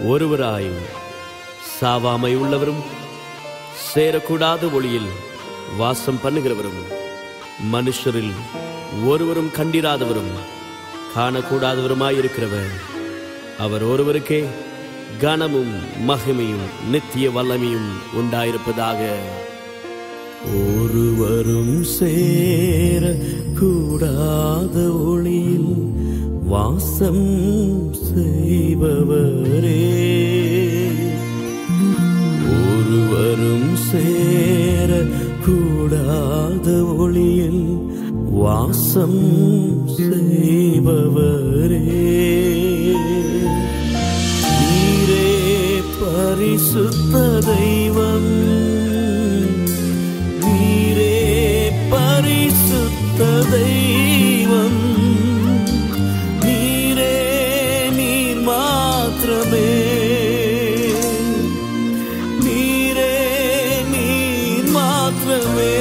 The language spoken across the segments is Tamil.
ஒருவராயும் சாவாமை உள்ளவரும் சேரக்கூடாத ஒளியில் வாசம் பண்ணுகிறவரும் மனுஷரில் ஒருவரும் கண்டிராதவரும் காணக்கூடாதவருமாயிருக்கிறவர் அவர் ஒருவருக்கே கனமும் மகிமையும் நித்திய வல்லமையும் உண்டாயிருப்பதாக. ஒருவரும் சேர கூடாத ஒளியில் வாசம் செய்பவரே, ஒருவரும் சேர கூடாத ஒளியில் வாசம் செய்பவரே, நீரே பரிசுத்த தெய்வம், நீரே பரிசுத்த தெய்வம், நீரே நீர் மாத்திரமே, நீரே நீர் மாத்திரமே.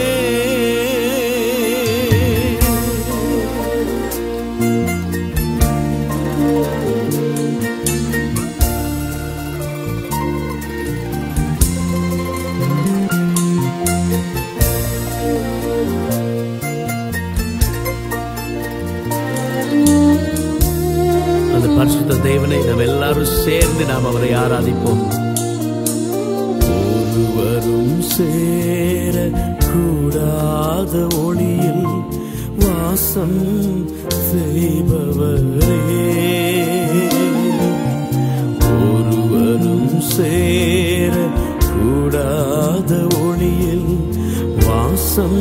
அந்த பரிசுத்த தேவனை நாம் எல்லாரும் சேர்ந்து நாம் அவரை ஆராதிப்போம். ஒருவரும் சேர கூடாத ஒளியில் வாசம் செய்பவரே, ஒருவரும் சேர கூடாத ஒளியில் வாசம்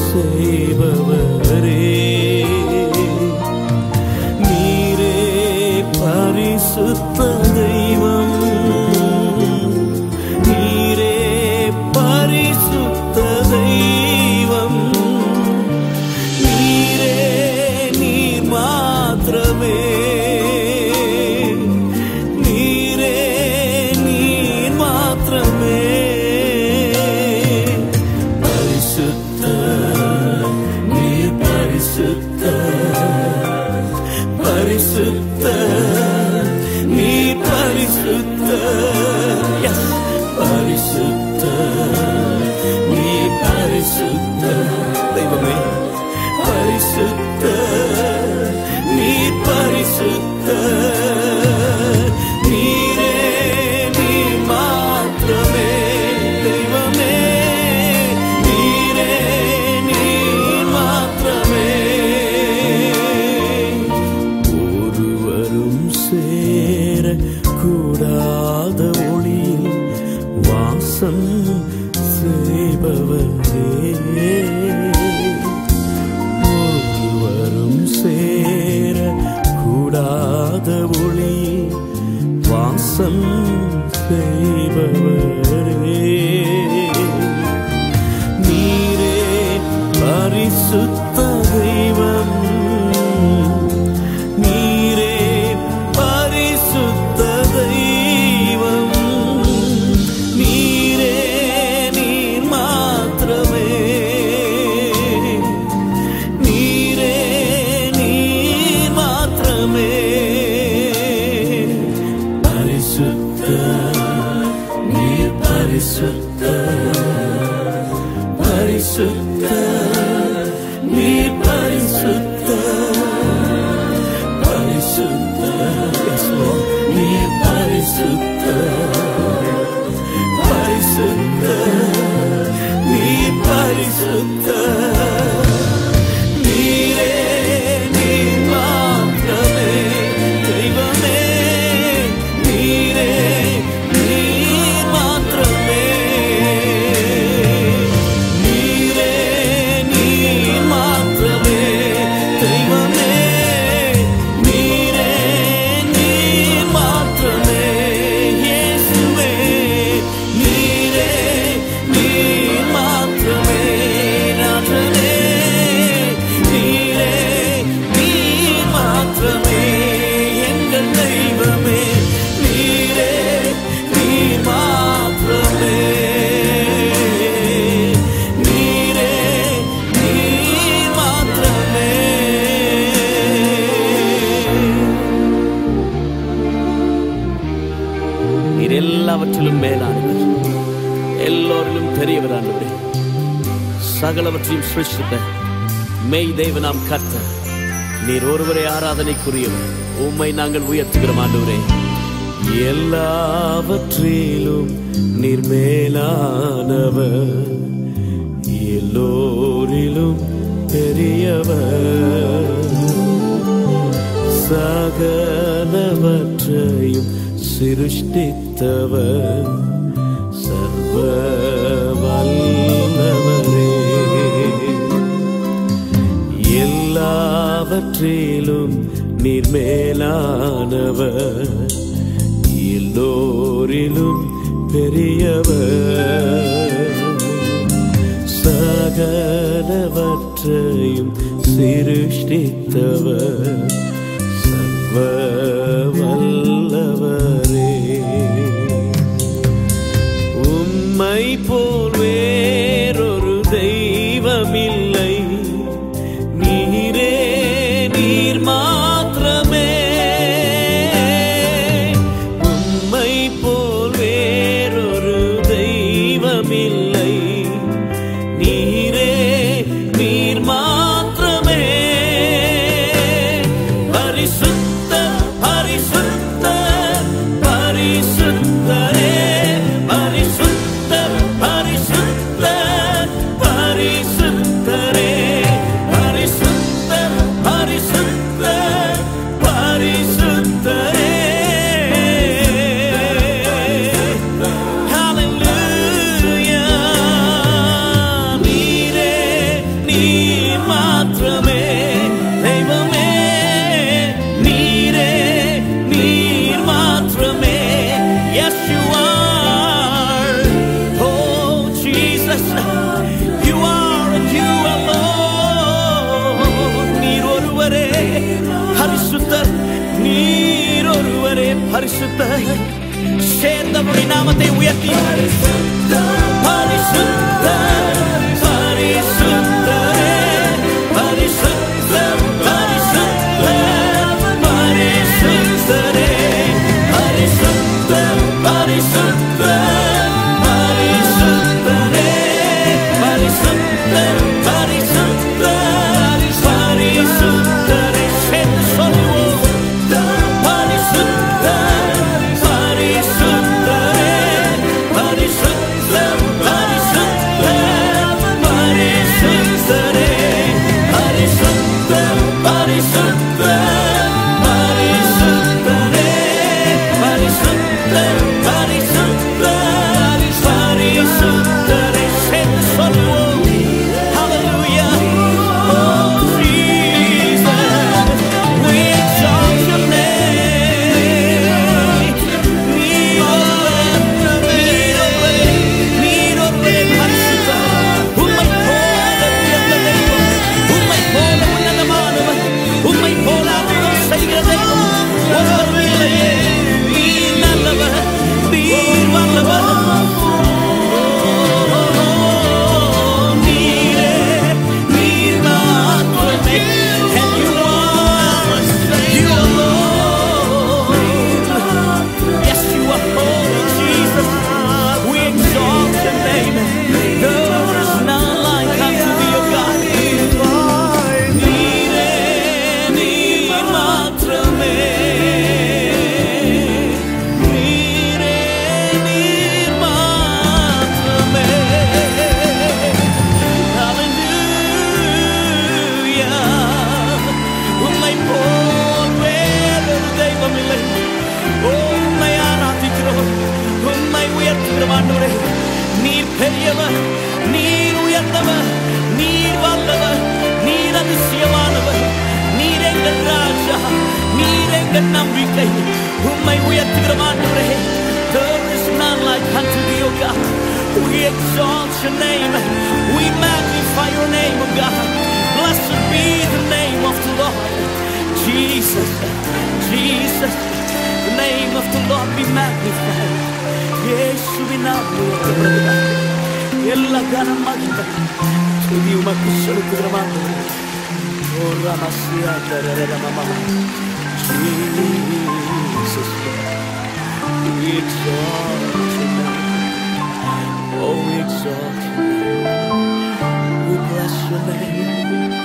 செய்பவரே, நீரே பரிசுத்த தெய்வம், நீரே பரிசுத்த தெய்வம், நீரே நீர் மாத்திரமே, நீரே நீர் மாத்திரமே. பரிசுத்த நீர் பரிசுத்த, பரிசுத்த நீர் பரிசுத்த, பரிசுத்த நீர் பரிசுத்த தெய்வமே, பரிசுத்த நீர் பரிசுத்த, நீரே நீர் மாத்திரமே தெய்வமே, நீரே நீர் மாத்திரமே. ஒருவரும் சேர கூடாத ஒளியில் வாசம் செய்பவரே, ஒருவரும் சேர கூடாத ஒளியில் வாசம் செய்பவரே, நீரே பரிசுத்த தெய்வம், நீரே பரிசுத்த தெய்வம், நீரே நீர் மாத்திரமே, நீரே நீர் மாத்திரமே. பரிசுத்த நீர் பரிசுத்த, பரிசுத்த நீர் பரிசுத்த, பரிசுத்த நீர் பரிசுத்த, பரிசுத்த நீர் பரிசுத்த, நீரே நீர் மாத்திரமே தெய்வமே, நீரே நீர் மாத்திரமே, நீரே நீர் மாத்திரமே தெய்வமே, நீரே நீர் மாத்திரமே. எல்லாவற்றிலும் மேலானவர், எல்லோரிலும் பெரியவர் ஆண்டவரே. சகலவற்றையும் சிருஷ்டித்த மெய் தேவனாம் கர்த்தர், நீர் ஒருவரே ஆராதனைக்குரியவர். உம்மை நாங்கள் உயர்த்துகிறோம் ஆண்டவரே. எல்லாவற்றிலும் நீர் மேலானவர், எல்லோரிலும் பெரியவர். சகலவற்றையும் சிருஷ்டித்தவர், சர்வ வல்லவரே. எல்லாவற்றிலும் நீர் மேலானவர், எல்லோரிலும் பெரியவர். சகலவற்றையும் சிருஷ்டித்தவர், சர்வ வல்லவரே. உம்மை போல் வேறொரு தெய்வமில்லை, நீரே நீர் மாத்திரமே. உம்மை போல் வேறொரு தெய்வமில்லை, நீரே நீர் மாத்திரமே. பரிசுத்த பரிசுத்த பரிசுத்தரே, பரிசுத்த பரிசுத்த பரிசுத்தரே, பரிசுத்த பரிசுத்த பரிசுத்தரே. ஹல்லேலூயா. நீரே நீர் மாத்திரமே தெய்வமே, நீரே நீர் மாத்திரமே. Yes you are, oh Jesus, you are and you alone. நீர் ஒருவரே பரிசுத்தர், நீர் ஒருவரே பரிசுத்தர். சேர்ந்தபடி நாமத்தை உயர்த்தி பரிசுத்த பரிசுத்த பரிசுத்தரே, பரிசுத்த பரிசுத்த பரிசுத்தரே, பரிசுத்த பரிசுத்த பரிசுத்தரே, பரிசுத்த பரிசுத்த பரிசுத்தரே. சேர்ந்து சொல்லுவோம். பரிசுத்த பரிசுத்தரே, பரிசுத்த பரிசுத்த பரிசுத்தரே, பரிசுத்த பரிசுத்த பரிசுத்தரே, பரிசுத்த பரிசுத்த பரிசுத்தரே. சேர்ந்து சொல்லுவோம். Hallelujah. Oh Jesus, we exalt your name. நீர் ஒருவரே பரிசுத்தர். உம்மை போல உயர்ந்த தெய்வம், உம்மை போல உன்னதமானவர், உம்மை போல அற்புதம் செய்கிற தெய்வம் ஒருவரும் இல்லையே. நீர் நல்லவர், நீர் வல்லவர். நீரே நீர் மாத்திரமே. And you are, you alone. Yes, you are holy, Jesus. We exalt your name. There is none like unto thee, O God. நீரே நீர் மாத்திரமே. நீரே நீர் மாத்திரமே. Hallelujah. உம்மை போல் வேறொரு தெய்வம் இல்லை. உம்மை ஆராதிக்கிறோம், உம்மை உயர்த்துகிறோம் ஆண்டவரே. நீர் பெரியவர், நீர் உயர்ந்தவர், நீர் வல்லவர், நீர் அதிசயமானவர். நீர் எங்கள் ராஜா, நீர் எங்கள் நம்பிக்கை. உம்மை உயர்த்துகிறோம் ஆண்டவரே. There is none like unto thee, O God. We exalt your name, we magnify your name, O God. Blessed be the name of the Lord. Jesus, Jesus, the name of the Lord be magnified. இயேசுவின் நாமம் உயர்த்தப்படுவதாக. எல்லா கனம் மகிமை துதி உமக்கு செலுத்துகிறோம் ஆண்டவரே. ஓ ரமசியா தரரமம. Jesus, we exalt exalt your name. We bless your name.